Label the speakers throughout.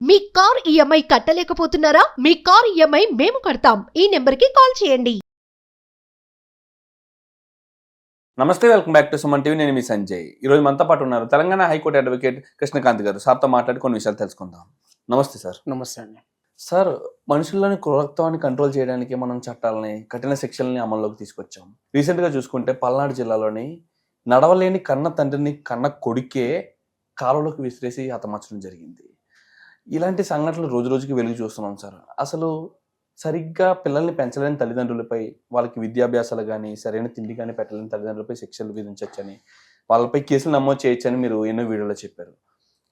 Speaker 1: మీ car EMI కట్టలేకపోతున్నారా? మీ car EMI మేము కడతాం. ఈ నెంబర్కి కాల్ చేయండి.
Speaker 2: నమస్తే, welcome back to Suman TV. నేను మీ సంజయ్. ఈరోజు మనతో పాటు ఉన్నారు తెలంగాణ హైకోర్టు అడ్వకేట్ కృష్ణకాంత్ గారు. సార్తో మాట్లాడి కొన్ని విషయాలు తెలుసుకుందాం. నమస్తే సార్.
Speaker 3: నమస్తే అండి.
Speaker 2: సార్, మనుషుల్లోని క్రూరత్వాన్ని కంట్రోల్ చేయడానికి మనం చట్టాలని, కఠిన శిక్షల్ని అమల్లోకి తీసుకొచ్చాం. రీసెంట్గా చూసుకుంటే పల్నాడు జిల్లాలోని నడవలేని కన్న తండ్రిని కన్న కొడుకే కాలువలోకి విసిరేసి హతమార్చడం జరిగింది. ఇలాంటి సంఘటనలు రోజు రోజుకి వెలుగు చూస్తున్నాం సార్. అసలు సరిగ్గా పిల్లల్ని పెంచలేని తల్లిదండ్రులపై, వాళ్ళకి విద్యాభ్యాసాలు కానీ సరైన తిండి కానీ పెట్టలేని తల్లిదండ్రులపై శిక్షలు విధించవచ్చని, వాళ్ళపై కేసులు నమోదు చేయొచ్చని మీరు ఎన్నో వీడియోలో చెప్పారు.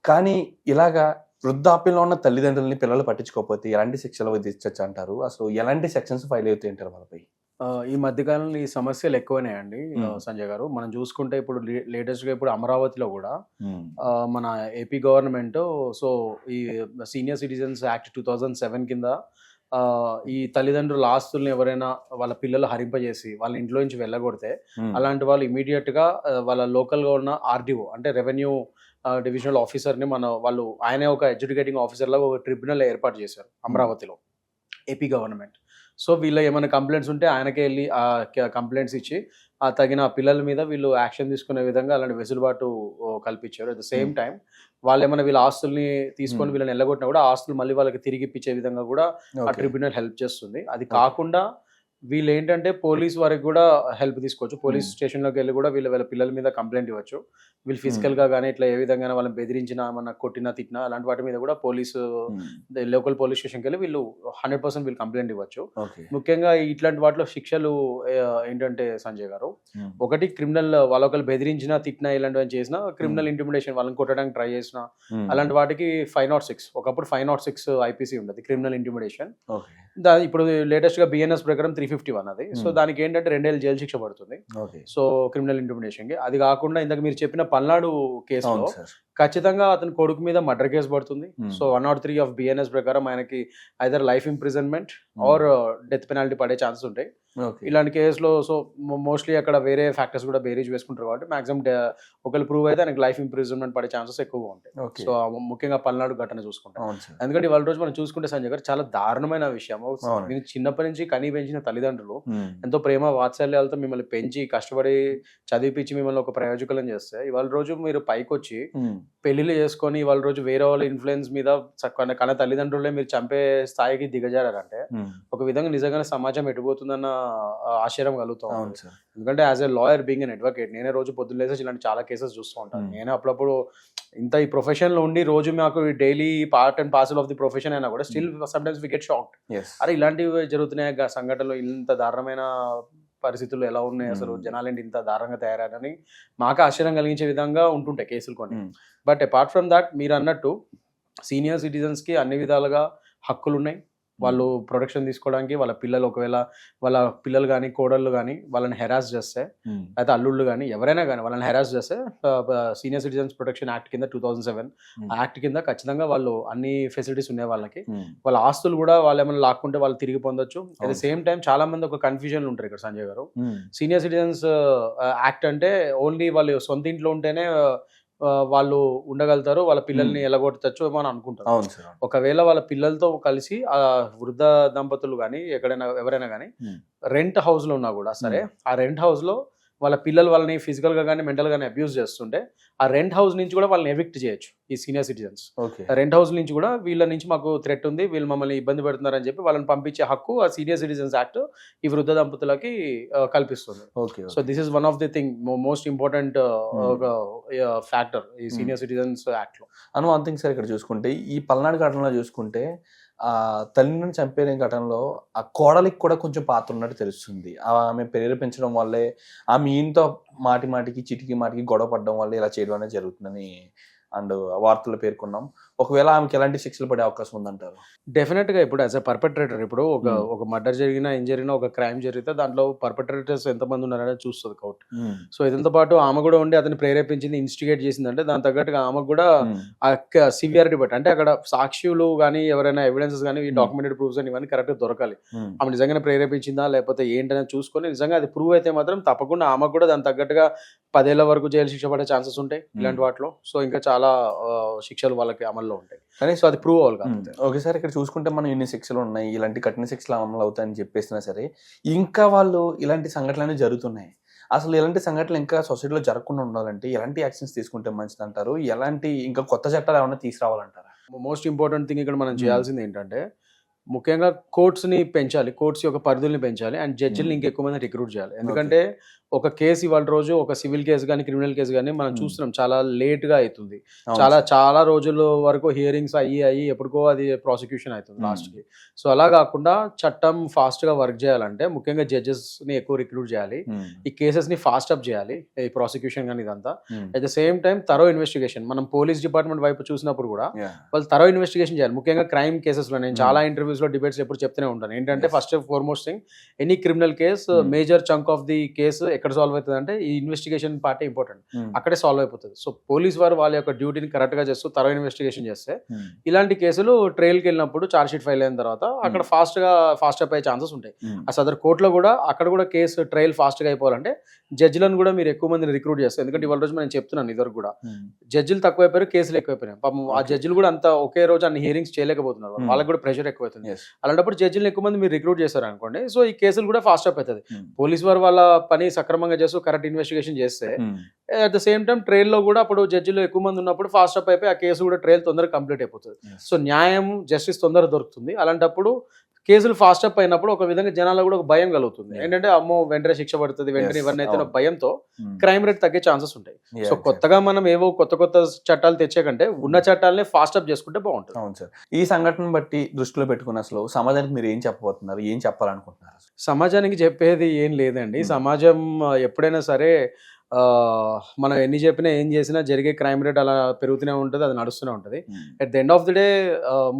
Speaker 2: కానీ ఇలాగా వృద్ధాప్యంలో ఉన్న తల్లిదండ్రులని పిల్లలు పట్టించుకోకపోతే ఎలాంటి శిక్షలు విధించవచ్చు అంటారు? అసలు ఎలాంటి సెక్షన్స్ ఫైల్ అవుతాయి అంటారు వాళ్ళపై?
Speaker 3: ఈ మధ్యకాలంలో ఈ సమస్యలు ఎక్కువనాయండి సంజయ్ గారు. మనం చూసుకుంటే ఇప్పుడు లేటెస్ట్గా ఇప్పుడు అమరావతిలో కూడా మన ఏపీ గవర్నమెంట్ ఈ సీనియర్ సిటిజన్స్ యాక్ట్ 2007 కింద ఈ తల్లిదండ్రుల ఆస్తుల్ని ఎవరైనా వాళ్ళ పిల్లలు హరింపజేసి వాళ్ళ ఇంట్లో నుంచి వెళ్ళగొడితే అలాంటి వాళ్ళు ఇమీడియట్ గా వాళ్ళ లోకల్ గా ఉన్న ఆర్డీఓ అంటే రెవెన్యూ డివిజనల్ ఆఫీసర్ ని వాళ్ళు ఆయనే ఒక ఎడ్యుకేటింగ్ ఆఫీసర్ లాగా ఒక ట్రిబ్యునల్ ఏర్పాటు చేశారు అమరావతిలో ఏపీ గవర్నమెంట్. సో వీళ్ళ ఏమైనా కంప్లైంట్స్ ఉంటే ఆయనకే వెళ్ళి ఆ కంప్లైంట్స్ ఇచ్చి ఆ తగిన పిల్లల మీద వీళ్ళు యాక్షన్ తీసుకునే విధంగా అలాంటి వెసులుబాటు కల్పించారు. అట్ ద సేమ్ టైం వాళ్ళు ఏమైనా వీళ్ళ ఆస్తుల్ని తీసుకొని వీళ్ళని వెళ్ళగొట్టినా కూడా ఆస్తులు మళ్ళీ వాళ్ళకి తిరిగి ఇప్పించే విధంగా కూడా ఆ ట్రిబ్యునల్ హెల్ప్ చేస్తుంది. అది కాకుండా వీళ్ళు ఏంటంటే పోలీస్ వారికి కూడా హెల్ప్ తీసుకోవచ్చు. పోలీస్ స్టేషన్లోకి వెళ్ళి కూడా వీళ్ళ పిల్లల మీద కంప్లైంట్ ఇవ్వచ్చు. వీళ్ళు ఫిజికల్గా కానీ ఇట్లా ఏ విధంగా వాళ్ళని బెదిరించినా, మన కొట్టినా, తిట్టినా అలాంటి వాటి మీద కూడా పోలీసు లోకల్ పోలీస్ స్టేషన్కి వెళ్ళి వీళ్ళు 100% వీళ్ళు కంప్లైంట్ ఇవ్వచ్చు. ముఖ్యంగా ఇట్లాంటి వాటిలో శిక్షలు ఏంటంటే సంజయ్ గారు, ఒకటి క్రిమినల్ వాళ్ళ ఒకళ్ళు బెదిరించినా, తిట్టినా, ఇలాంటివి చేసినా క్రిమినల్ ఇంటిమిడేషన్ వాళ్ళని కొట్టడానికి ట్రై చేసినా అలాంటి వాటికి 506 ఒకప్పుడు 506 ఐపీసీ ఉండదు క్రిమినల్ ఇంటిమిడేషన్. ఇప్పుడు లేటెస్ట్ గా బిఎన్ఎస్ ప్రకారం 351 అది. సో దానికి ఏంటంటే 2 ఏళ్ళు జైలు శిక్ష పడుతుంది. సో క్రిమినల్ ఇంటిమిడేషన్ కి. అది కాకుండా ఇందాక మీరు చెప్పిన పల్నాడు కేసులో ఖచ్చితంగా అతని కొడుకు మీద మర్డర్ కేసు పడుతుంది. సో 103 ఆఫ్ బిఎన్ఎస్ ప్రకారం ఆయనకి either life imprisonment are death penalty పడే ఛాన్సెస్ ఉంటాయి ఇలాంటి కేసులో. సో మోస్ట్లీ అక్కడ వేరే ఫ్యాక్టర్స్ కూడా బేరీజ్ వేసుకుంటారు కాబట్టి మాక్సిమం ఒకళ్ళు ప్రూవ్ అయితే ఆయనకి లైఫ్ ఇంప్రిజన్మెంట్ పడే ఛాన్సెస్ ఎక్కువగా ఉంటాయి. సో ముఖ్యంగా పల్నాడు ఘటన చూసుకుంటాం. ఎందుకంటే వాళ్ళ రోజు మనం చూసుకుంటే సంజయ్ గారు చాలా దారుణమైన విషయం. మీరు చిన్నప్పటి నుంచి కనీ పెంచిన తల్లిదండ్రులు ఎంతో ప్రేమ వాత్సల్యాలతో మిమ్మల్ని పెంచి కష్టపడి చదివిపించి మిమ్మల్ని ఒక ప్రయోజకులను చేస్తే ఇవాళ రోజు మీరు పైకి వచ్చి పెళ్లిళ్ళు చేసుకొని ఇవాళ రోజు వేరే వాళ్ళ ఇన్ఫ్లుయెన్స్ మీద కన్న తల్లిదండ్రులే మీరు చంపే స్థాయికి దిగజారంటే ఒక విధంగా నిజంగానే సమాజం ఎటుపోతుందన్న ఆశ్చర్యం కలుగుతాం. ఎందుకంటే as a lawyer being an advocate నేనే రోజు పొద్దున్న లేసి ఇలాంటి చాలా కేసెస్ చూస్తూ ఉంటాను. నేను అప్పుడప్పుడు ఇంత ఈ ప్రొఫెషన్ లో ఉండి రోజు మాకు daily part and parcel of the profession అయినా కూడా still sometimes we get shocked. అరే ఇలాంటివి జరుగుతున్నాయి సంఘటనలు, ఇంత దారుణమైన పరిస్థితులు ఎలా ఉన్నాయి, అసలు జనాలేంటి ఇంత దారుణంగా తయారని మాకు ఆశ్చర్యం కలిగించే విధంగా ఉంటుంటాయి కేసులు కొన్ని. బట్ అపార్ట్ ఫ్రమ్ దాట్ మీరు అన్నట్టు సీనియర్ సిటిజన్స్ కి అన్ని విధాలుగా హక్కులు ఉన్నాయి. వాళ్ళు ప్రొటెక్షన్ తీసుకోవడానికి వాళ్ళ పిల్లలు ఒకవేళ వాళ్ళ పిల్లలు కానీ కోడళ్ళు కానీ వాళ్ళని హెరాస్ చేస్తే, అయితే అల్లుళ్ళు కానీ ఎవరైనా కానీ వాళ్ళని హెరాస్ చేస్తే సీనియర్ సిటిజన్స్ ప్రొటెక్షన్ యాక్ట్ కింద 2007 యాక్ట్ కింద ఖచ్చితంగా వాళ్ళు అన్ని ఫెసిలిటీస్ ఉన్నాయి వాళ్ళకి. వాళ్ళ ఆస్తులు కూడా వాళ్ళు ఏమైనా లాక్కుంటే వాళ్ళు తిరిగి పొందొచ్చు. అట్ ద సేమ్ టైం చాలా మంది ఒక కన్ఫ్యూజన్లు ఉంటారు ఇక్కడ సంజయ్ గారు. సీనియర్ సిటిజన్స్ యాక్ట్ అంటే ఓన్లీ వాళ్ళు సొంత ఇంట్లో ఉంటేనే వాళ్ళు ఉండగలుగుతారు, వాళ్ళ పిల్లల్ని ఎలగొట్టచ్చు ఏమో అని అనుకుంటారు. ఒకవేళ వాళ్ళ పిల్లలతో కలిసి ఆ వృద్ధ దంపతులు కానీ ఎవరైనా కానీ రెంట్ హౌస్ లో ఉన్నా కూడా సరే, ఆ రెంట్ హౌస్ లో వాళ్ళ పిల్లలు వాళ్ళని ఫిజికల్ గా కానీ మెంటల్ గానీ అబ్యూస్ చేస్తుంటే ఆ రెంట్ హౌస్ నుంచి కూడా వాళ్ళని ఎవిక్ట్ చేయొచ్చు ఈ సీనియర్ సిటిజన్స్. రెంట్ హౌస్ నుంచి కూడా వీళ్ళ నుంచి మాకు థ్రెట్ ఉంది, వీళ్ళు మమ్మల్ని ఇబ్బంది పెడుతున్నారని చెప్పి వాళ్ళని పంపించే హక్కు ఆ సీనియర్ సిటిజన్స్ యాక్ట్ ఈ వృద్ధ దంపతులకి కల్పిస్తుంది. So this is one of the thing most important factor ఈ సీనియర్ సిటిజన్స్ యాక్ట్ లో.
Speaker 2: వన్ థింగ్ సార్, ఇక్కడ చూసుకుంటే ఈ పల్నాడు ఘటనలో చూసుకుంటే ఆ తల్లిని చంపేన ఘటనలో ఆ కోడలికి కూడా కొంచెం పాత్ర ఉన్నట్టు తెలుస్తుంది. ఆమె ప్రేరేపించడం వల్లే, ఆమె ఈయనతో మాటి మాటికి చిటికి మాటికి గొడవ పడడం వల్ల ఇలా చేయడం అనేది జరుగుతుందని అండ్ వార్తలు పేర్కొన్నాం. ఒకవేళ ఆమెకి ఎలాంటి శిక్షలు పడే అవకాశం ఉందంటారు?
Speaker 3: డెఫినెట్ గా ఇప్పుడు యాజ్ ఎ పర్పెట్రేటర్, ఇప్పుడు ఒక మర్డర్ జరిగినా ఏం జరిగినా ఒక క్రైమ్ జరిగితే దాంట్లో పర్పెట్రేటర్స్ ఎంతమంది ఉన్నారనేది చూస్తుంది కోర్టు. సో ఇదంతా పాటు ఆమె కూడా ఉండి అతన్ని ప్రేరేపించింది, ఇన్స్టిగేట్ చేసింది అంటే దాని తగ్గట్టుగా ఆమెకు కూడా సివియారిటీ బట్టి, అంటే అక్కడ సాక్షులు కానీ ఎవరైనా ఎవిడెన్సెస్ కానీ డాక్యుమెంటెడ్ ప్రూఫ్స్ అని ఇవన్నీ కరెక్ట్ దొరకాలి. ఆమె నిజంగానే ప్రేరేపించిందా లేకపోతే ఏంటనేది చూసుకొని నిజంగా అది ప్రూవ్ అయితే మాత్రం తప్పకుండా ఆమెకు కూడా దాని తగ్గట్టుగా 10 ఏళ్ల వరకు జైలు శిక్ష పడే ఛాన్సెస్ ఉంటాయి ఇలాంటి వాటిలో. సో ఇంకా చాలా శిక్షలు వాళ్ళకి అమలు వాళ్ళలో ఉంటాయి.
Speaker 2: కానీ
Speaker 3: సో అది ప్రూవ్ అవ్వాలి కాకపోతే.
Speaker 2: ఒకేసారి ఇక్కడ చూసుకుంటే మనం ఇన్ని శిక్షలు ఉన్నాయి, ఇలాంటి కఠిన శిక్షలు అమలు అవుతాయని చెప్పేసినా సరే ఇంకా వాళ్ళు ఇలాంటి సంఘటనలు జరుగుతున్నాయి. అసలు ఇలాంటి సంఘటనలు ఇంకా సొసైటీలో జరగకుండా ఉండాలంటే ఎలాంటి యాక్షన్స్ తీసుకుంటే మంచిది అంటారు? ఎలాంటి ఇంకా కొత్త చట్టాలు ఏమైనా తీసుకురావాలంటారా?
Speaker 3: మోస్ట్ ఇంపార్టెంట్ థింగ్ ఇక్కడ మనం చేయాల్సింది ఏంటంటే ముఖ్యంగా కోర్ట్స్ని పెంచాలి, కోర్ట్స్ యొక్క పరిధుల్ని పెంచాలి, అండ్ జడ్జిల్ని ఇంకెక్కువ మంది రిక్రూట్ చేయాలి. ఎందుకంటే ఒక కేసు ఇవాళ రోజు ఒక సివిల్ కేసు కానీ క్రిమినల్ కేసు కానీ మనం చూస్తున్నాం చాలా లేట్గా అవుతుంది. చాలా రోజుల వరకు హియరింగ్స్ అయ్యి ఎప్పటికో అది ప్రాసిక్యూషన్ అవుతుంది లాస్ట్కి. సో అలా కాకుండా చట్టం ఫాస్ట్గా వర్క్ చేయాలంటే ముఖ్యంగా జడ్జెస్ని ఎక్కువ రిక్రూట్ చేయాలి, ఈ కేసెస్ని ఫాస్ట్ అప్ చేయాలి, ఈ ప్రాసిక్యూషన్ కానీ ఇదంతా. At the same time through investigation, మనం పోలీస్ డిపార్ట్మెంట్ వైపు చూసినప్పుడు కూడా వాళ్ళు తరో ఇన్వెస్టిగేషన్ చేయాలి. ముఖ్యంగా క్రైమ్ కేసెస్లో నేను చాలా ఇంటర్వ్యూస్లో డిబేట్స్ ఎప్పుడు చెప్తూనే ఉంటాను ఏంటంటే first foremost thing any criminal case major chunk of the case ఎక్కడ సాల్వ్ అవుతుంది అంటే ఈ ఇన్వెస్టిగేషన్ పార్ట్ ఇంపార్టెంట్, అక్కడే సాల్వ్ అయిపోతుంది. సో పోలీస్ వారు వాళ్ళ యొక్క డ్యూటీని కరెక్ట్ గా చేస్తూ తరో ఇన్వెస్టిగేషన్ చేస్తే ఇలాంటి కేసులు ట్రయల్కి వెళ్ళినప్పుడు చార్జ్ షీట్ ఫైల్ అయిన తర్వాత అక్కడ ఫాస్ట్ అప్ అయ్యే ఛాన్సెస్ ఉంటాయి. ఆ సదర్ కోర్టులో కూడా అక్కడ కూడా కేసు ట్రయల్ ఫాస్ట్ గా అయిపోవాలంటే జడ్జిలను కూడా మీరు ఎక్కువ మందిని రిక్రూట్ చేస్తారు. ఎందుకంటే ఇవాళ రోజు నేను చెప్తున్నాను ఇద్దరు కూడా జడ్జిలు తక్కువైపోయారు, కేసులు ఎక్కువైపోయినాయి. పాపం ఆ జడ్జిలు కూడా అంత ఒకే రోజు అన్ని హియరింగ్స్ చేయలేకపోతున్నారు, వాళ్ళకి కూడా ప్రెషర్ ఎక్కువైతుంది. అలాంటప్పుడు జడ్జిలను ఎక్కువ మంది మీరు రిక్రూట్ చేశారు అనుకోండి, సో ఈ కేసులు కూడా ఫాస్ట్ అప్ అవుతుంది. పోలీస్ వారు వాళ్ళ పని సక్రమంగా చేస్తూ కరెక్ట్ ఇన్వెస్టిగేషన్ చేస్తే at the same time trial లో కూడా అప్పుడు జడ్జిలు ఎక్కువ మంది ఉన్నప్పుడు ఫాస్ట్ అప్ అయిపోయి ఆ కేసు కూడా ట్రయల్ తొందరగా కంప్లీట్ అయిపోతుంది. సో న్యాయం జస్టిస్ తొందరగా దొరుకుతుంది. అలాంటప్పుడు కేసులు ఫాస్ట్ అప్ అయినప్పుడు ఒక విధంగా జనాలకు కూడా ఒక భయం కలుగుతుంది. ఏంటంటే అమ్మో వెంటనే శిక్ష పడుతుంది, వెంటనే ఎవరినైతే భయంతో క్రైమ్ రేట్ తగ్గే ఛాన్సెస్ ఉంటాయి. సో కొత్తగా మనం ఏవో కొత్త చట్టాలు తెచ్చే కంటే ఉన్న చట్టాలని ఫాస్ట్ అప్ చేసుకుంటే బాగుంటుంది.
Speaker 2: అవును సార్. ఈ సంఘటన బట్టి దృష్టిలో పెట్టుకున్న అసలు సమాజానికి మీరు ఏం చెప్పబోతున్నారు, ఏం చెప్పాలనుకుంటున్నారు?
Speaker 3: సమాజానికి చెప్పేది ఏం లేదండి. సమాజం ఎప్పుడైనా సరే మనం ఎన్ని చెప్పినా ఏం చేసినా జరిగే క్రైమ్ రేట్ అలా పెరుగుతూనే ఉంటుంది, అది నడుస్తూనే ఉంటుంది. At the end of the day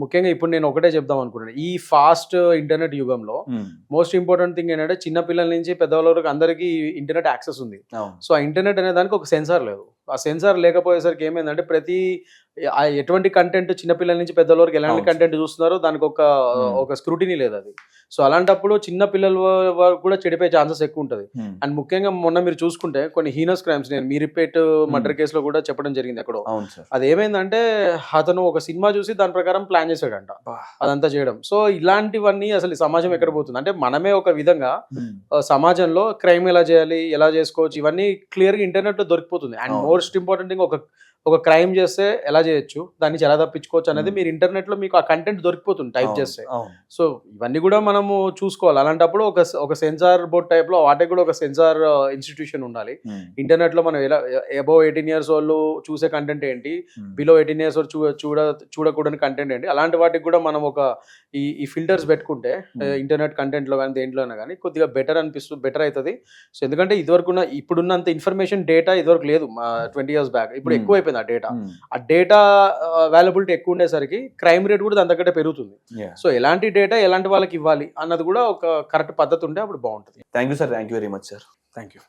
Speaker 3: ముఖ్యంగా ఇప్పుడు నేను ఒకటే చెప్దాం అనుకుంటున్నాను, ఈ ఫాస్ట్ ఇంటర్నెట్ యుగంలో మోస్ట్ ఇంపార్టెంట్ థింగ్ ఏంటంటే చిన్న పిల్లల నుంచి పెద్దవాళ్ళ వరకు అందరికీ ఇంటర్నెట్ యాక్సెస్ ఉంది. సో ఆ ఇంటర్నెట్ అనే దానికి ఒక సెన్సార్ లేదు. ఆ సెన్సార్ లేకపోయేసరికి ఏమైందంటే ప్రతి ఎటువంటి కంటెంట్ చిన్నపిల్లల నుంచి పెద్దల వరకు ఎలాంటి కంటెంట్ చూస్తున్నారో దానికి ఒక స్క్రూటినీ లేదు అది. సో అలాంటప్పుడు చిన్న పిల్లల వరకు కూడా చెడిపోయే ఛాన్సెస్ ఎక్కువ ఉంటుంది. అండ్ ముఖ్యంగా మొన్న మీరు చూసుకుంటే కొన్ని హీనస్ క్రైమ్స్, నేను మీరిపేట్ మర్డర్ కేసులో కూడా చెప్పడం జరిగింది ఎక్కడో. అది ఏమైందంటే అతను ఒక సినిమా చూసి దాని ప్రకారం ప్లాన్ చేశాడంట అదంతా చేయడం. సో ఇలాంటివన్నీ అసలు సమాజం ఎక్కడ పోతుంది అంటే మనమే ఒక విధంగా సమాజంలో క్రైమ్ ఎలా చేయాలి, ఎలా చేసుకోవచ్చు, ఇవన్నీ క్లియర్గా ఇంటర్నెట్ లో దొరికిపోతుంది. అండ్ మోస్ట్ ఇంపార్టెంట్ థింగ్ ఒక క్రైమ్ చేస్తే ఎలా చేయొచ్చు, దాన్ని నుంచి ఎలా తప్పించుకోవచ్చు అనేది మీరు ఇంటర్నెట్ లో మీకు ఆ కంటెంట్ దొరికిపోతుంది టైప్ చేస్తే. సో ఇవన్నీ కూడా మనము చూసుకోవాలి. అలాంటప్పుడు ఒక సెన్సార్ బోర్డ్ టైప్ లో వాటికి కూడా ఒక సెన్సార్ ఇన్స్టిట్యూషన్ ఉండాలి. ఇంటర్నెట్ లో మనం ఎలా అబౌవ్ 18 years వాళ్ళు చూసే కంటెంట్ ఏంటి, బిలో 18 years చూడకూడని కంటెంట్ ఏంటి, అలాంటి వాటికి కూడా మనం ఈ ఫిల్టర్స్ పెట్టుకుంటే ఇంటర్నెట్ కంటెంట్ లో కానీ దేంట్లోనే కానీ కొద్దిగా బెటర్ అవుతుంది. సో ఎందుకంటే ఇప్పుడున్నంత ఇన్ఫర్మేషన్ డేటా ఇదివరకు లేదు 20 years బ్యాక్, ఇప్పుడు ఎక్కువ అయిపోయింది ఆ డేటా అవైలబిలిటీ ఎక్కువ ఉండేసరికి క్రైమ్ రేట్ కూడా దాని దగ్గర పెరుగుతుంది. సో ఎలాంటి డేటా ఎలాంటి వాళ్ళకి ఇవ్వాలి అన్నది కూడా ఒక కరెక్ట్ పద్ధతి ఉంటే అప్పుడు బాగుంటుంది.
Speaker 2: Thank you sir, thank you very much sir.
Speaker 3: Thank you.